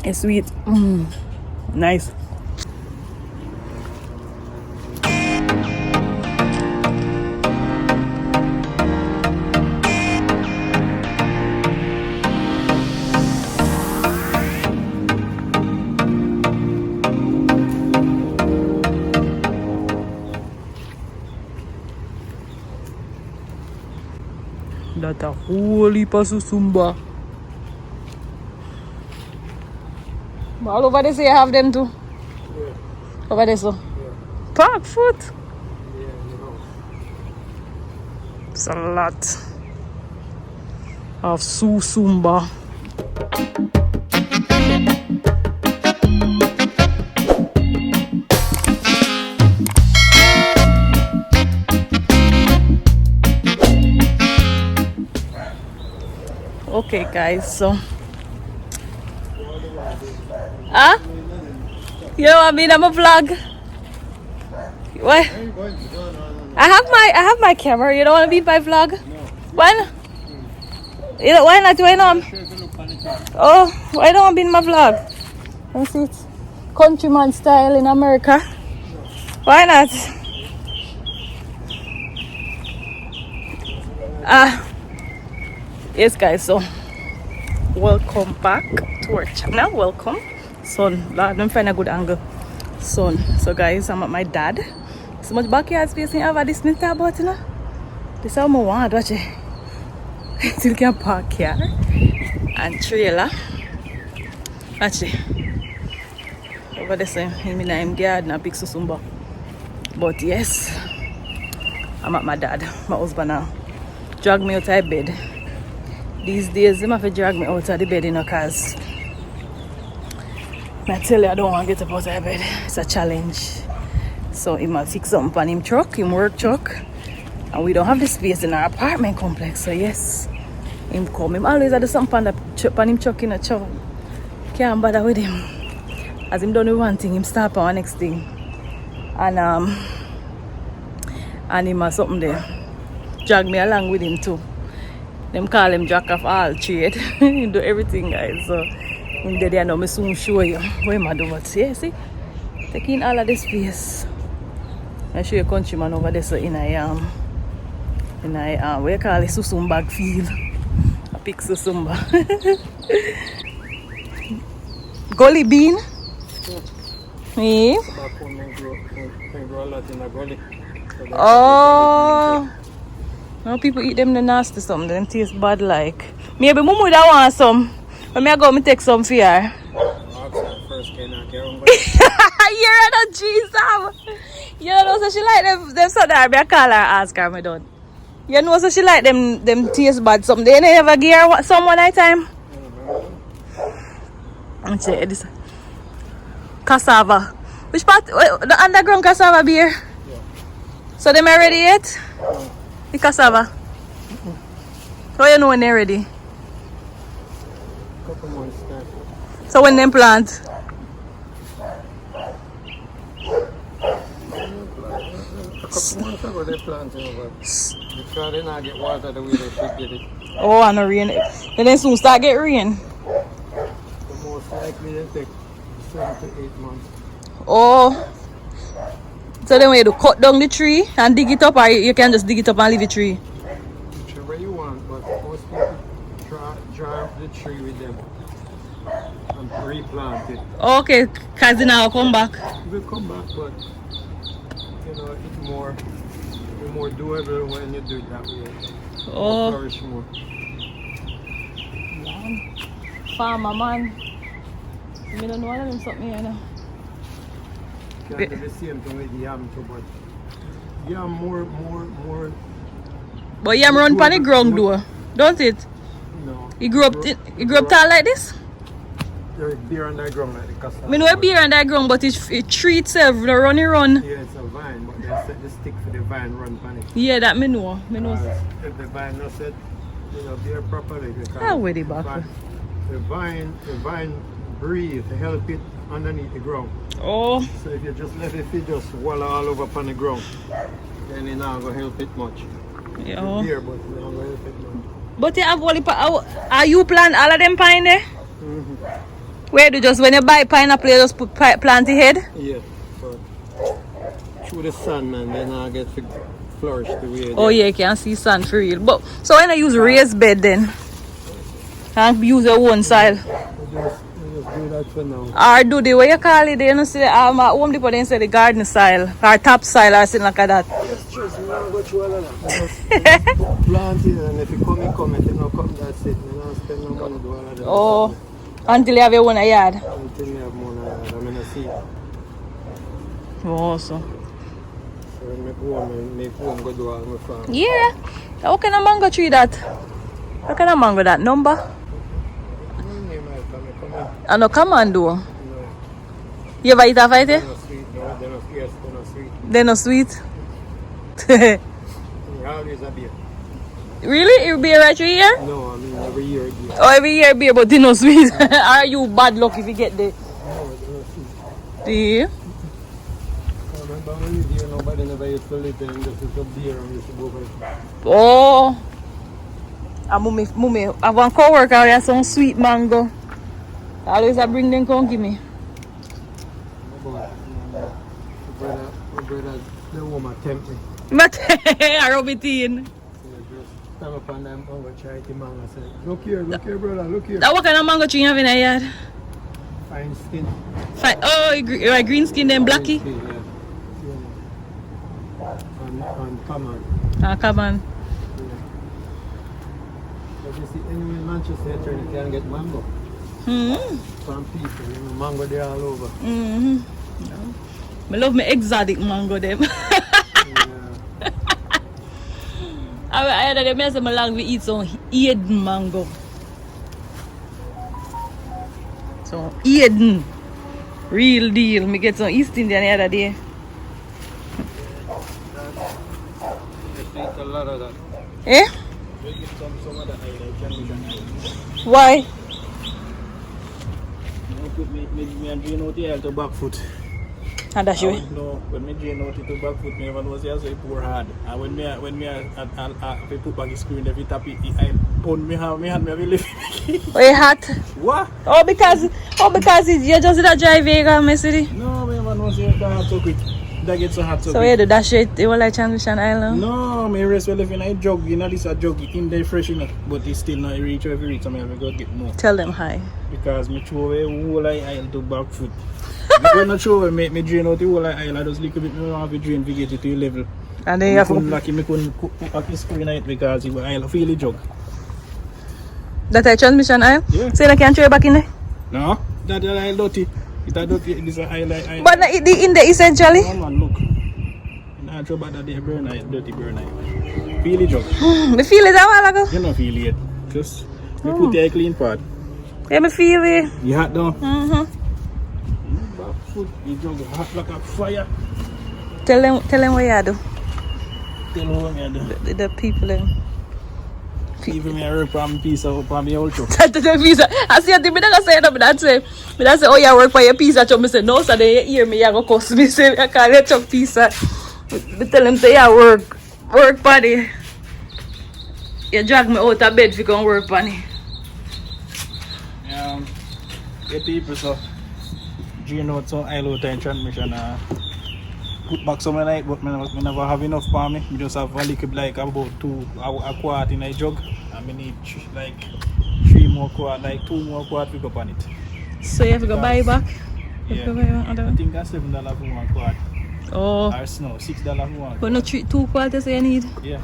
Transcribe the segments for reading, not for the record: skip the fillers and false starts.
It's sweet. Nice. That's a whole heap of susumber. All over there, so you have them too? Yeah. Over there, so? Yeah. Park foot? Yeah, you know. It's a lot of susumber. Okay, guys, so you know what I mean? I'm a vlog. What? I have my camera. You don't want to be my vlog? No. Why not? You know, why not? Why not? Oh, why don't want to be in my vlog? Let me see it. Countryman style in America. Why not? Yes, guys, so welcome back to our channel. Welcome. Son, Lord, I'm finding a good angle. Son, so guys, I'm at my dad. So much backyard space in over this minute about, you know. This is how I want, watch it. Still can park here. And trailer. Watch it. Over there, so I'm in my garden, a big susumber. But yes, I'm at my dad, my husband now. Drag me out of bed. These days, they have to drag me out of the bed, you know, because I tell you, I don't want to get up out of bed. It's a challenge. So he must fix something on him truck, him work truck. And we don't have the space in our apartment complex. So yes, him come. Him always had something on him truck in a truck. Can't bother with him. As him done with one thing, him start on the next thing. And him has something there. Drag me along with him too. Them call him jack of all trade. He do everything, guys. So in the day I know me soon show you what I do. But yeah, see, taking all of this space. I show you countryman over there. So in a what you call it, susumber field. A big susumber. Gully bean. Yeah. Oh. Now people eat them the nasty something, them taste bad like. Maybe Mumu that want some. When I go, me take some for her. You're not Jesus. You know, so she like them so that I call her, ask her, me done. You know, so she like them taste bad something. They never give her some one night time. I'm saying this. Cassava. Which part? The underground cassava beer? Yeah. So them already yet? Yeah. The cassava. So you know when they're ready? Couple months time. So when them plant? A couple months ago they plant, you know, but because they not get water the way they should get it. Oh, and the rain. And then soon start get rain. The most likely they take 7 to 8 months. Oh. So then you do cut down the tree and dig it up, or you can just dig it up and leave the tree? Whichever you want, but most people drive the tree with them and replant it. Okay, because it now come back. It will come back, but you know, it's more doable when you do it that way. Oh. Flourish more. Man. Farmer man. I don't know what I'm something here now. Can't do the same thing with yam too, but yam more. But yam run on the ground though, don't it? No. He grew up tall like this? There is beer on that ground like the cassava. I know beer on that ground, but it tree itself, the run. Yeah, it's a vine, but they set the stick for the vine run on it. Yeah, that me know. If the vine not set, you know, beer properly. How with the back? The vine breathe to help it underneath the ground. Oh. So if you just let it just wallow all over upon the ground, then it's not going to help it much. Yeah. Beer, but it's not going to help it much. But you have only are you plant all of them pine there? Mm-hmm. Where do just when you buy pineapple you just put plant the head? Yeah, but through the sun, man, then I get to flourish the way. Oh yeah, you can see sun for real. But so when I use raised bed then, can't use your own soil. We just do that for now. Or do the way you call it, you know, see at Home Depot they say the garden soil or top soil or something like that. Yes, just we don't go through all of that. Just plant it, and if you come, if you don't come, that's it. You don't spend no money do all of that. Oh, until you have your own yard. Until you have more yard, I'm gonna see. Oh, so. So when I go go do all my farm. Yeah. What kind of mango tree that? What kind of mango that? Number? I know, come on, do. No. You ever eat a fight? They're not sweet, no, they're not, yes, they're not sweet. They're not sweet. They always a beer. Really? It will be right through here? No, I mean every year a beer. Oh, every year beer, but they're not sweet. Are you bad luck if you get there? No, they're not sweet. Do you? I remember when you hear nobody never used to live there and just a beer and used to go by. Oh. And mummy, I have one co-worker who has some sweet mango. Always I bring them come give me. My brother, the woman tempt me. But I rub it in. So just stand up on them and go try the mango. Say, look here, brother, look here. What kind of mango tree you have in your yard? Fine skin. Fine. Oh, like green skin then blacky? Green skin, yeah. And common. Ah, come on. But you see, anyway, in Manchester, you can get mango. From people, you know, mango there all over. I love my exotic mango them. Yeah. I had them as I long we eat some Eden mango. So Eden. Real deal. Me get some East Indian the other day. I eat a lot of that. Eh? We get some of that island. Why? Me and Jane out here to back foot. And that's you. No, when me Jane out to back foot, me never know say so pour hard. And when me put back the screen, every tap it, I pound me hand, me very lift. Oh, you hot? What? Oh, because you just did a drive vegan, me city. No, me never know say it hot so quick. That gets so hot so So quick. you do that shit, you will like Transmission Island? No, me rest well if in a jug, you know this a jug in there fresh enough, but it's still not reach every reach, so me have to go get more. Tell them hi. Because me throw away whole aisle to back foot. When I throw away, me drain out the whole aisle, I just little bit, me don't have to drain to get it to a level. And then you have to... Me couldn't put back the screen on it because it was aisle feel the jug. That a transmission aisle? Yeah. So you can't throw it back in there? No, that aisle dirty. It's a dirty, it's a aisle. But in there essentially? One man, look. I throw back that there burn aisle, dirty burn aisle. Feel the jug. Me feel it a while ago. You don't feel it. Just me put the clean part. Yeah, me feel it. You hot down? Mm-hmm. Back foot, the jug hot like a fire. Tell them what you do. Tell me what you do. The people them. Even me a work for me piece of for me old truck. The pizza. I see a thing, me not say that, but that's say, oh, you work for your pizza truck. Me say, no, so they hear me, you go cost me, say, I call it truck pizza. Me tell them, say, yeah, work party. You drag me out of bed if you can work party. The people, so, drain out some oil out and transmission, put back some night, but me never have enough for me. I just have a little like about a quart in a jug, and I need like 3 more quart, like 2 more quart to go on it. So you have to go buy it back? Yeah. I think that's $7 for 1 quart. Oh. Or no, $6 for 1 quart. But no 2 quarts you need? Yeah.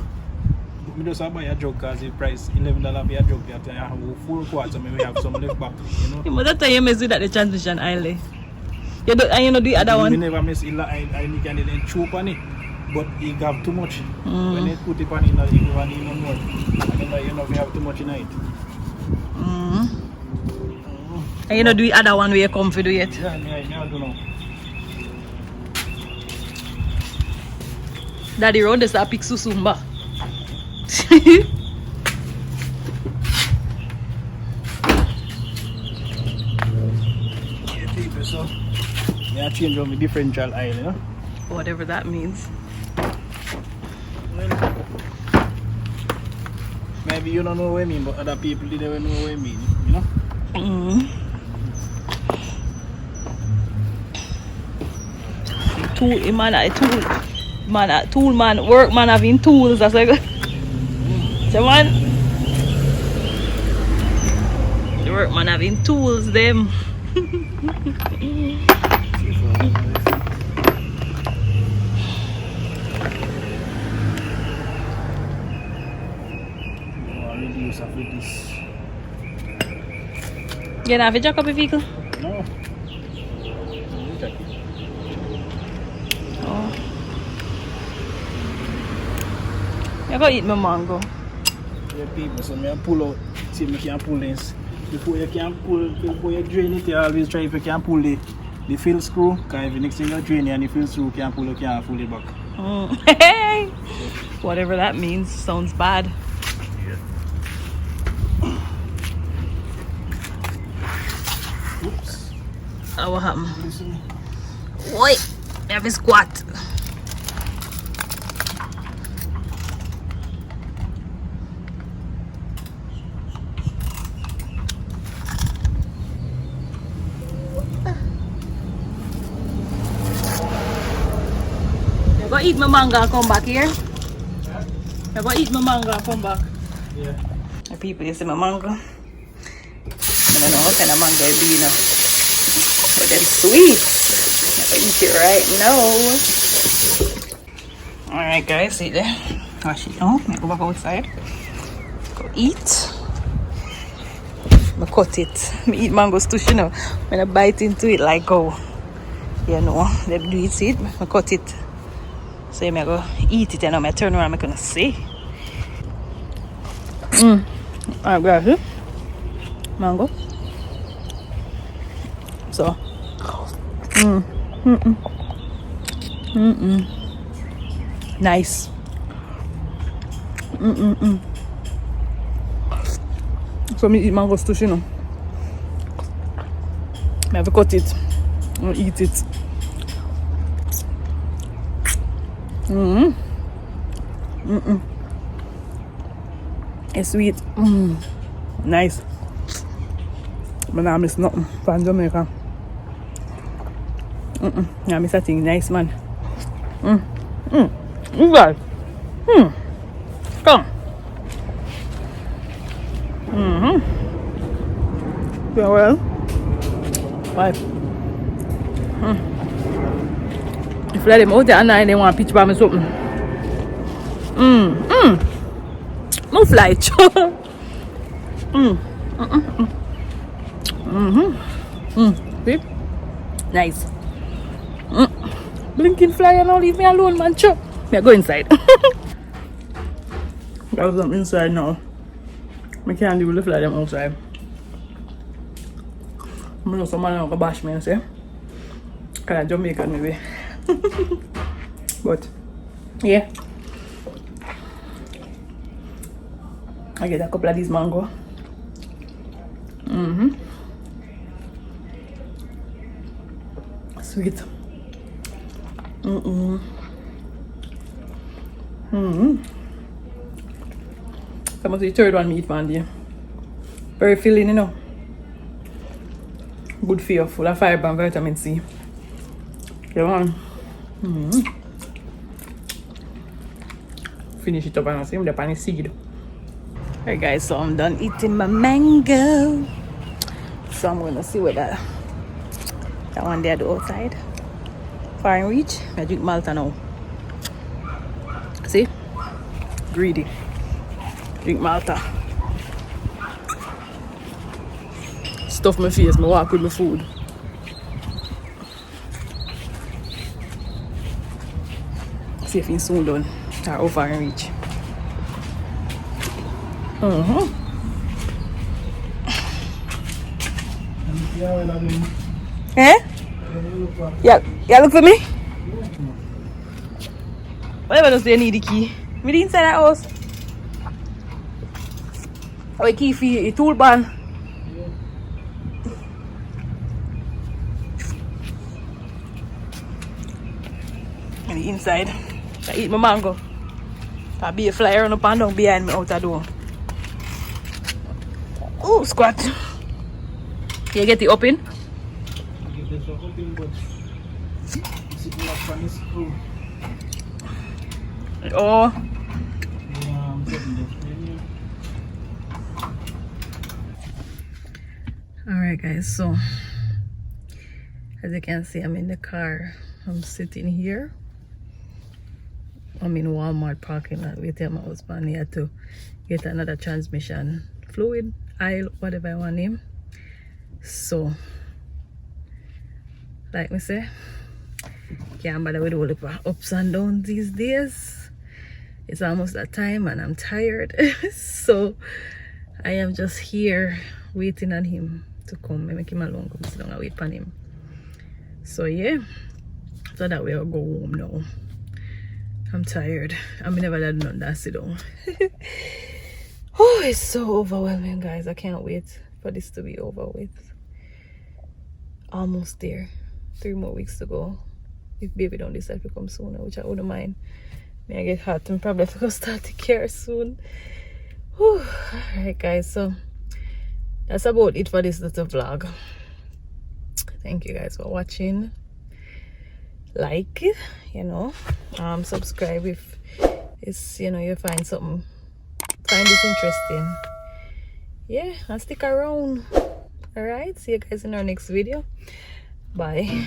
I just have buy a jug because the price $11 for a jug. I have 4 quarts, so maybe have some left back, you know. But that time you mess with that the transmission aisle. You do, and you know the other one? I never miss it. I can then chew on it, but you have too much. When you put it on it, you go on even more. And you know if you have too much in it. And you know do the other one where you come for do it? Yeah, I don't know. Daddy road is a pick susumber. So, I change on the differential aisle, you know? Whatever that means. I maybe you don't know what I mean, but other people did not know what I mean, you know? Tool man, work man having tools. That's like, so man, the work man having tools them. You don't have to jack up your vehicle? No. Oh. You gotta eat my mango. Yeah, people, so I pull out, see if I can pull this. Before you drain it, you always try if you can pull the fill screw, because if the next thing you drain it and the fill screw can't pull, you can't pull it back. Hey! Whatever that means, sounds bad. Oops. Oh, what happened? Listen. Wait, I have a squat. You go eat my mango and come back here. You go eat my mango and come back. Yeah. The people, you see my mango. I don't know what kind of mango it be, you know. But they're sweet. I eat it right now. Alright guys, see there. Wash it now. I go back outside. Go eat. I cut it. I eat mangoes too, you know. When I bite into it like how, you know, they do it, see it. I cut it. So I go eat it and I turn around and I'm gonna see. Alright guys, mango. So nice. So me eat mangoes too, you know. I have to cut it and eat it. It's sweet. Nice. But now I miss nothing from Jamaica. I miss that thing nice, man. You guys. Come. Yeah, well. Why? If I let them out there and they want to pitch by me something. No fly. See? Nice. Blinking fly and now leave me alone, man. Chop. Me go inside. Got them inside now. I can't deal with the fly them outside. I know someone will bash me and say, kind of Jamaican maybe. But yeah, I get a couple of these mango. Sweet. That must be the third one me eat one day. Very filling, you know. Good for you, full of fiber and vitamin C. Okay, one. Finish it up and I see the pan is seed. Alright guys, so I'm done eating my mango. So I'm gonna see what that one there do outside. Far and reach. I drink Malta now. See? Greedy. Drink Malta. Stuff my face, I walk with my food. See if it's soon done. Or how far and reach. Eh? Yeah, look for me? Whatever does they need the key? Me the inside that house. Oh, the key for your tool ban. And the inside. I eat my mango. I'll be a flyer on up and down behind me out the door. Oh, squat. You get it open? Get this one open, but it's like on this screw. Oh. Yeah, I'm getting this video. Alright guys, so as you can see, I'm in the car. I'm sitting here. I'm in Walmart parking lot with my husband here to get another transmission fluid, oil, whatever I want name. So like me say, can't bother with all the ups and downs these days. It's almost that time and I'm tired. So I am just here waiting on him to come. I make him alone come sit down and wait for him. So yeah, so that way I'll go home now. I'm tired. I mean, never done none that sit down. Oh, it's so overwhelming, guys. I can't wait for this to be over with. Almost there. 3 more weeks to go. If baby don't decide to come sooner, which I wouldn't mind. May I get hot and probably have to go start the care soon. Alright guys, so that's about it for this little vlog. Thank you guys for watching. Like, you know, subscribe if it's, you know, you find this interesting. Yeah, and stick around. Alright, see you guys in our next video. Bye.